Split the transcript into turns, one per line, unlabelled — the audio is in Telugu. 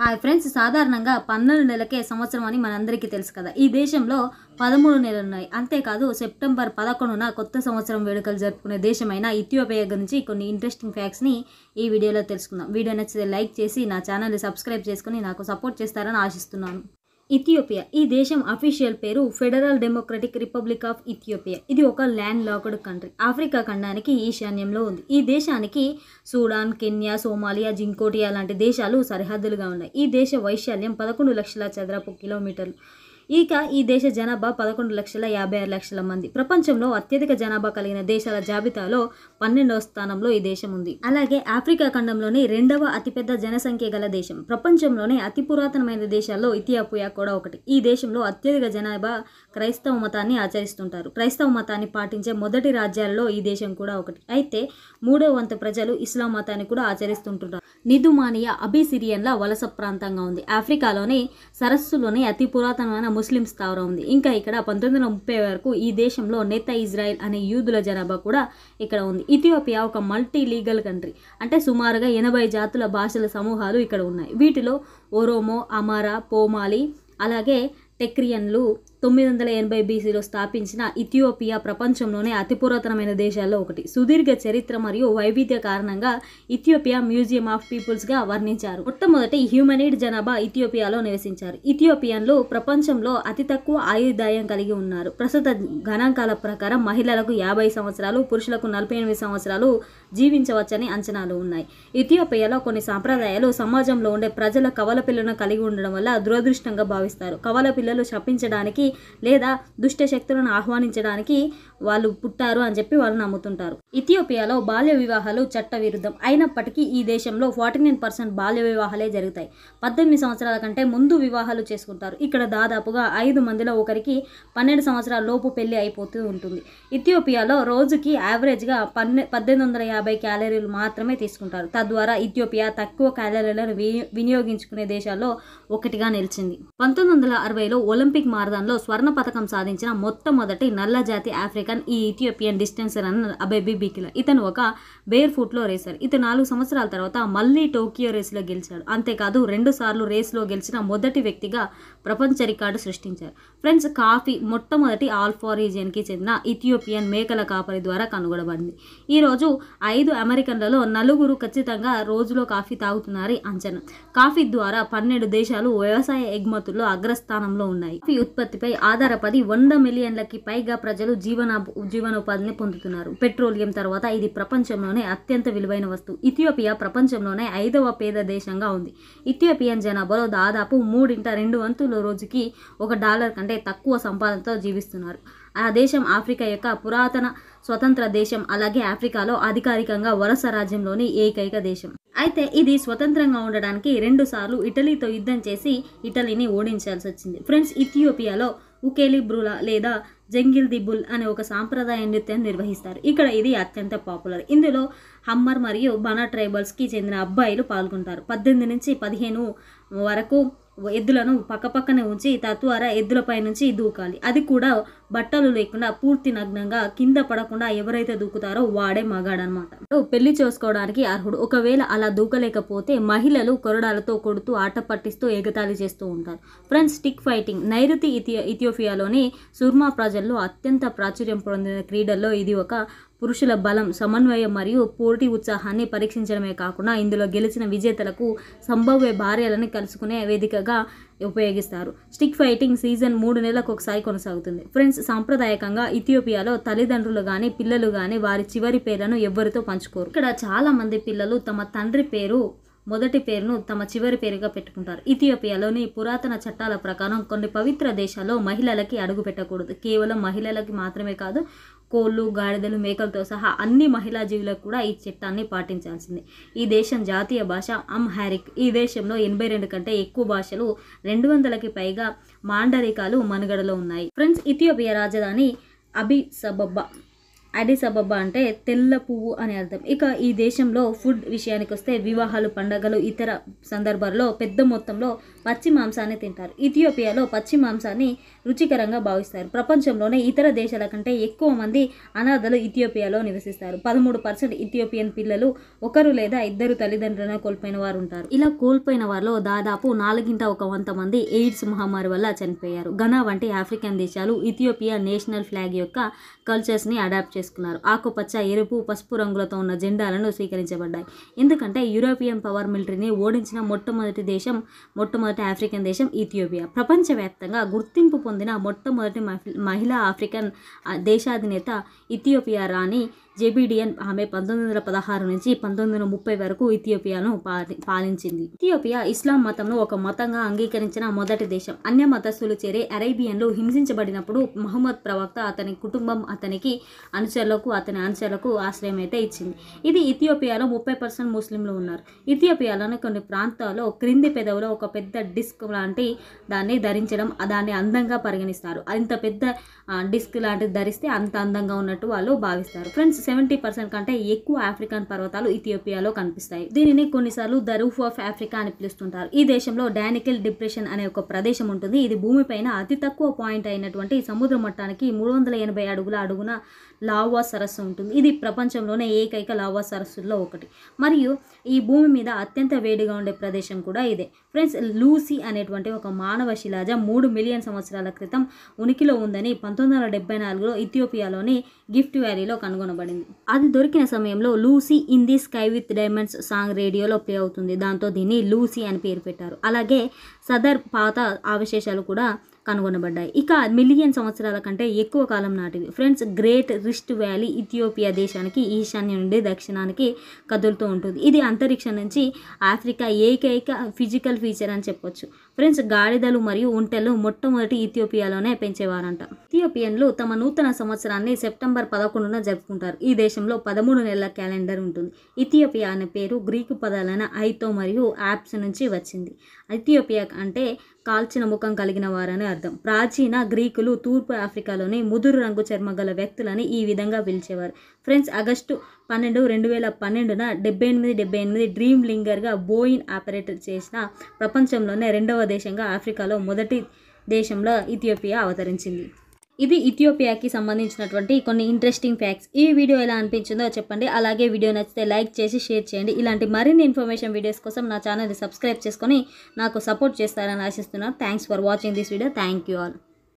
హాయ్ ఫ్రెండ్స్, సాధారణంగా 12 నెలలకే సంవత్సరం అని మనందరికీ తెలుసు కదా. ఈ దేశంలో 13 నెలలు ఉన్నాయి. అంతేకాదు సెప్టెంబర్ 11న కొత్త సంవత్సరం వేడుకలు జరుపుకునే దేశమైన ఇథియోపియా గురించి కొన్ని ఇంట్రెస్టింగ్ ఫ్యాక్ట్స్ని ఈ వీడియోలో తెలుసుకుందాం. వీడియో నచ్చితే లైక్ చేసి నా ఛానల్ని సబ్స్క్రైబ్ చేసుకుని నాకు సపోర్ట్ చేస్తారని ఆశిస్తున్నాను. ఇథియోపియా ఈ దేశం అఫీషియల్ పేరు federal democratic republic of Ethiopia. ఇది ఒక ల్యాండ్ లాక్డ్ కంట్రీ. ఆఫ్రికా ఖండానికి ఈశాన్యంలో ఉంది. ఈ దేశానికి సూడాన్, కెన్యా, సోమాలియా, జింకోటియా లాంటి దేశాలు సరిహద్దులుగా ఉన్నాయి. ఈ దేశ వైశాల్యం 11 లక్షల చదరపు కిలోమీటర్లు. ఇక ఈ దేశ జనాభా 11,56,00,000 మంది. ప్రపంచంలో అత్యధిక జనాభా కలిగిన దేశాల జాబితాలో 12వ స్థానంలో ఈ దేశం ఉంది. అలాగే ఆఫ్రికా ఖండంలోని 2వ అతిపెద్ద జనసంఖ్య గల దేశం. ప్రపంచంలోనే అతి పురాతనమైన దేశాల్లో ఇథియోపియా కూడా ఒకటి. ఈ దేశంలో అత్యధిక జనాభా క్రైస్తవ మతాన్ని ఆచరిస్తుంటారు. క్రైస్తవ మతాన్ని పాటించే మొదటి రాజ్యాలలో ఈ దేశం కూడా ఒకటి. అయితే 3వ వంతు ప్రజలు ఇస్లాం మతాన్ని కూడా ఆచరిస్తుంటారు. నిదుమానియా అబిసిరియన్ల వలస ప్రాంతంగా ఉంది. ఆఫ్రికాలోని సరస్సులోని అతి పురాతనమైన ముస్లిం స్థావరం ఉంది. ఇంకా ఇక్కడ 1930 వరకు ఈ దేశంలో నేత ఇజ్రాయెల్ అనే యూదుల జనాభా కూడా ఇక్కడ ఉంది. ఇథియోపియా ఒక మల్టీ లీగల్ కంట్రీ. అంటే సుమారుగా 80 జాతుల భాషల సమూహాలు ఇక్కడ ఉన్నాయి. వీటిలో ఒరోమో, అమారా, పోమాలి, అలాగే టెక్రియన్లు 980 బీసీలో స్థాపించిన ఇథియోపియా ప్రపంచంలోనే అతి పురాతనమైన దేశాల్లో ఒకటి. సుదీర్ఘ చరిత్ర మరియు వైవిధ్య కారణంగా ఇథియోపియా మ్యూజియం ఆఫ్ పీపుల్స్గా వర్ణించారు. మొట్టమొదటి హ్యూమనిడ్ జనాభా ఇథియోపియాలో నివసించారు. ఇథియోపియన్లు ప్రపంచంలో అతి తక్కువ ఆయుర్దాయం కలిగి ఉన్నారు. ప్రస్తుత గణాంకాల ప్రకారం మహిళలకు 50 సంవత్సరాలు, పురుషులకు 48 సంవత్సరాలు జీవించవచ్చని అంచనాలు ఉన్నాయి. ఇథియోపియాలో కొన్ని సాంప్రదాయాలు సమాజంలో ఉండే ప్రజల కవల పిల్లను కలిగి ఉండడం వల్ల దురదృష్టంగా భావిస్తారు. కవల పిల్లలు శపించడానికి లేదా దుష్ట శక్తులను ఆహ్వానించడానికి వాళ్ళు పుట్టారు అని చెప్పి వాళ్ళు నమ్ముతుంటారు. ఇథియోపియాలో బాల్య వివాహాలు చట్ట విరుద్ధం. అయినప్పటికీ ఈ దేశంలో 49% బాల్య వివాహాలే జరుగుతాయి. 18 సంవత్సరాల కంటే ముందు వివాహాలు చేసుకుంటారు. ఇక్కడ దాదాపుగా 5 మందిలో ఒకరికి 12 సంవత్సరాల లోపు పెళ్లి అయిపోతూ ఉంటుంది. ఇథియోపియాలో రోజుకి యావరేజ్గా 1850 క్యాలరీలు మాత్రమే తీసుకుంటారు. తద్వారా ఇథియోపియా తక్కువ క్యాలరీలను వినియోగించుకునే దేశాల్లో ఒకటిగా నిలిచింది. 1960లో ఒలింపిక్ మారథాన్లో స్వర్ణ పథకం సాధించిన మొట్టమొదటి నల్ల జాతి ఆఫ్రికన్ ఈ ఇథియోపియన్ డిస్టెన్సర్ అన్న అబెబి బికిలా. ఇతను ఒక బేర్ ఫుట్లో రేసర్. ఇతను 4 సంవత్సరాల తర్వాత మళ్ళీ టోకియో రేసులో గెలిచాడు. అంతేకాదు 2 సార్లు రేసులో గెలిచిన మొదటి వ్యక్తిగా ప్రపంచ రికార్డు సృష్టించారు. ఫ్రెండ్స్, కాఫీ మొట్టమొదటి ఆల్ఫా రీజియన్కి చెందిన ఇథియోపియన్ మేకల కాపరి ద్వారా కనుగొనబడింది. ఈరోజు 5 అమెరికన్లలో 4 ఖచ్చితంగా రోజులో కాఫీ తాగుతున్నారని అంచనా. కాఫీ ద్వారా 12 దేశాలు వ్యవసాయ ఎగుమతుల్లో అగ్రస్థానంలో ఉన్నాయి. కాఫీ ఉత్పత్తిపై ఆధారపడి 100 మిలియన్లకి పైగా ప్రజలు జీవనోపాధిని పొందుతున్నారు. పెట్రోలియం తర్వాత ఇది ప్రపంచంలోనే అత్యంత విలువైన వస్తువు. ఇథియోపియా ప్రపంచంలోనే 5వ పేద దేశంగా ఉంది. ఇథియోపియన్ జనాభాలో దాదాపు 3/2 వంతులు రోజుకి $1 కంటే తక్కువ సంపాదనతో జీవిస్తున్నారు. ఆ దేశం ఆఫ్రికా యొక్క పురాతన స్వతంత్ర దేశం. అలాగే ఆఫ్రికాలో అధికారికంగా వలస రాజ్యంలోని ఏకైక దేశం. అయితే ఇది స్వతంత్రంగా ఉండడానికి 2 సార్లు ఇటలీతో యుద్ధం చేసి ఇటలీని ఓడించాల్సి వచ్చింది. ఫ్రెండ్స్, ఇథియోపియాలో ఉకేలి బ్రూలా లేదా జంగిల్ ది బుల్ అనే ఒక సాంప్రదాయ నృత్యాన్ని నిర్వహిస్తారు. ఇక్కడ ఇది అత్యంత పాపులర్. ఇందులో హమ్మర్ మరియు బనా ట్రైబల్స్కి చెందిన అబ్బాయిలు పాల్గొంటారు. 18 నుంచి 15 వరకు ఎద్దులను పక్కపక్కనే ఉంచి తద్వారా ఎద్దులపై నుంచి దూకాలి. అది కూడా బట్టలు లేకుండా పూర్తి నగ్నంగా. కింద పడకుండా ఎవరైతే దూకుతారో వాడే మగాడనమాట. పెళ్లి చేసుకోవడానికి అర్హుడు. ఒకవేళ అలా దూకలేకపోతే మహిళలు కొరడాలతో కొడుతూ ఆట పట్టిస్తూ ఎగతాళి చేస్తూ ఉంటారు. ఫ్రెండ్స్, స్టిక్ ఫైటింగ్ నైరుతి ఇథియోపియాలోని సుర్మా ప్రజల్లో అత్యంత ప్రాచుర్యం పొందిన క్రీడల్లో ఇది ఒక. పురుషుల బలం, సమన్వయం మరియు పోటీ ఉత్సాహాన్ని పరీక్షించడమే కాకుండా ఇందులో గెలిచిన విజేతలకు సంభావ్య భార్యలను కలుసుకునే వేదికగా ఉపయోగిస్తారు. స్టిక్ ఫైటింగ్ సీజన్ 3 నెలలకు ఒకసారి కొనసాగుతుంది. ఫ్రెండ్స్, సాంప్రదాయకంగా ఇథియోపియాలో తల్లిదండ్రులు కానీ పిల్లలు కానీ వారి చివరి పేర్లను ఎవ్వరితో పంచుకోరు. ఇక్కడ చాలా మంది పిల్లలు తమ తండ్రి పేరు మొదటి పేరును తమ చివరి పేరుగా పెట్టుకుంటారు. ఇథియోపియాలోని పురాతన చట్టాల ప్రకారం కొన్ని పవిత్ర దేశాల్లో మహిళలకి అడుగు పెట్టకూడదు. కేవలం మహిళలకి మాత్రమే కాదు, కోళ్ళు, గాడిదలు, మేకలతో సహా అన్ని మహిళా జీవులకు కూడా ఈ చట్టాన్ని పాటించాల్సిందే. ఈ దేశం జాతీయ భాష అమ్హారిక్. ఈ దేశంలో 82 కంటే ఎక్కువ భాషలు, 200కి పైగా మాండరికాలు మనుగడలో ఉన్నాయి. ఫ్రెండ్స్, ఇథియోపియా రాజధాని అబిస్ అబబా. అడిస్ అబబ్బా అంటే తెల్ల పువ్వు అని అర్థం. ఇక ఈ దేశంలో ఫుడ్ విషయానికి వస్తే వివాహాలు, పండగలు, ఇతర సందర్భాల్లో పెద్ద మొత్తంలో పచ్చి మాంసాన్ని తింటారు. ఇథియోపియాలో పచ్చి మాంసాన్ని రుచికరంగా భావిస్తారు. ప్రపంచంలోనే ఇతర దేశాల కంటే ఎక్కువ మంది అనాథలు ఇథియోపియాలో నివసిస్తారు. 13% ఇథియోపియన్ పిల్లలు ఒకరు లేదా ఇద్దరు తల్లిదండ్రులను కోల్పోయిన వారు ఉంటారు. ఇలా కోల్పోయిన వారిలో దాదాపు 4/1 మంది ఎయిడ్స్ మహమ్మారి వల్ల చనిపోయారు. ఘనా వంటి ఆఫ్రికన్ దేశాలు ఇథియోపియా నేషనల్ ఫ్లాగ్ యొక్క కల్చర్స్ని అడాప్ట్ చేసుకున్నారు. ఆకుపచ్చ, ఎరుపు, పసుపు రంగులతో ఉన్న జెండాలను స్వీకరించబడ్డాయి. ఎందుకంటే యూరోపియన్ పవర్ మిలిటరీని ఓడించిన మొట్టమొదటి ఆఫ్రికన్ దేశం ఇథియోపియా. ప్రపంచవ్యాప్తంగా గుర్తింపు పొందిన మొట్టమొదటి మహిళా ఆఫ్రికన్ దేశాధినేత ఇథియోపియా రాణి జెబిడియన్. ఆమె 1916 నుంచి 1930 వరకు ఇథియోపియాను పాలించింది. ఇథియోపియా ఇస్లాం మతంను ఒక మతంగా అంగీకరించిన మొదటి దేశం. అన్య మతస్థులు చేరే అరేబియన్లు హింసించబడినప్పుడు మహమ్మద్ ప్రవక్త అతని కుటుంబం అతని అనుచరులకు ఆశ్రయం అయితే ఇచ్చింది. ఇది ఇథియోపియాలో 30% ముస్లింలు ఉన్నారు. ఇథియోపియాలోని కొన్ని ప్రాంతాల్లో క్రింది పెదవులో ఒక పెద్ద డిస్క్ లాంటి దాన్ని ధరించడం దాన్ని అందంగా పరిగణిస్తారు. అంత పెద్ద డిస్క్ లాంటిది ధరిస్తే అంత అందంగా ఉన్నట్టు వాళ్ళు భావిస్తారు. ఫ్రెండ్స్, 70% కంటే ఎక్కువ ఆఫ్రికన్ పర్వతాలు ఇథియోపియాలో కనిపిస్తాయి. దీనిని కొన్నిసార్లు ద రూఫ్ ఆఫ్ ఆఫ్రికా అని పిలుస్తుంటారు. ఈ దేశంలో డానికెల్ డిప్రెషన్ అనే ఒక ప్రదేశం ఉంటుంది. ఇది భూమిపైన అతి తక్కువ పాయింట్ అయినటువంటి సముద్ర మట్టానికి 380 అడుగుల అడుగున లావా సరస్సు ఉంటుంది. ఇది ప్రపంచంలోనే ఏకైక లావా సరస్సుల్లో ఒకటి. మరియు ఈ భూమి మీద అత్యంత వేడిగా ఉండే ప్రదేశం కూడా ఇదే. ఫ్రెండ్స్, లూసీ అనేటువంటి ఒక మానవ శిలాజం 3 మిలియన్ సంవత్సరాల క్రితం ఉనికిలో ఉందని 1974లో ఇథియోపియాలోని గిఫ్ట్ వ్యాలీలో కనుగొనబడింది. అది దొరికిన సమయంలో Lucy in the sky with diamonds song రేడియోలో ప్లే అవుతుంది. దాంతో దీన్ని లూసీ అని పేరు పెట్టారు. అలాగే సదర్ పాత అవశేషాలు కూడా కనుగొనబడ్డాయి. ఇక మిలియన్ సంవత్సరాల కంటే ఎక్కువ కాలం నాటివి. Friends, great rift valley Ethiopia దేశానికి ఈశాన్యం నుండి దక్షిణానికి కదులుతూ ఉంటుంది. ఇది అంతరిక్షం నుంచి ఆఫ్రికా ఏకైక ఫిజికల్ ఫీచర్ అని చెప్పొచ్చు. ఫ్రెండ్స్, గాడిదలు మరియు ఒంటెలు మొట్టమొదటి ఇథియోపియాలోనే పెంచేవారంట. ఇథియోపియన్లు తమ నూతన సంవత్సరాన్ని సెప్టెంబర్ 11న జరుపుకుంటారు. ఈ దేశంలో 13 నెలల క్యాలెండర్ ఉంటుంది. ఇథియోపియా అనే పేరు గ్రీకు పదాలైన ఐతో మరియు యాప్స్ నుంచి వచ్చింది. ఇథియోపియా అంటే కాల్చిన ముఖం కలిగిన వారని అర్థం. ప్రాచీన గ్రీకులు తూర్పు ఆఫ్రికాలోని ముదురు రంగు చర్మ గల వ్యక్తులని ఈ విధంగా పిలిచేవారు. ఫ్రెండ్స్, ఆగస్టు 12, 2012న 78 డ్రీమ్ లింగర్గా బోయిన్ ఆపరేట్ చేసిన ప్రపంచంలోనే 2వ దేశంగా ఆఫ్రికాలో మొదటి దేశంలో ఇథియోపియా అవతరించింది. ఇది ఇథియోపియాకి సంబంధించినటువంటి కొన్ని ఇంట్రెస్టింగ్ ఫ్యాక్ట్స్. ఈ వీడియో ఎలా అనిపించిందో చెప్పండి. అలాగే వీడియో నచ్చితే లైక్ చేసి షేర్ చేయండి. ఇలాంటి మరిన్ని ఇన్ఫర్మేషన్ వీడియోస్ కోసం నా ఛానల్ని సబ్స్క్రైబ్ చేసుకొని నాకు సపోర్ట్ చేస్తారని ఆశిస్తున్నాను. Thanks for watching this video. Thank you all.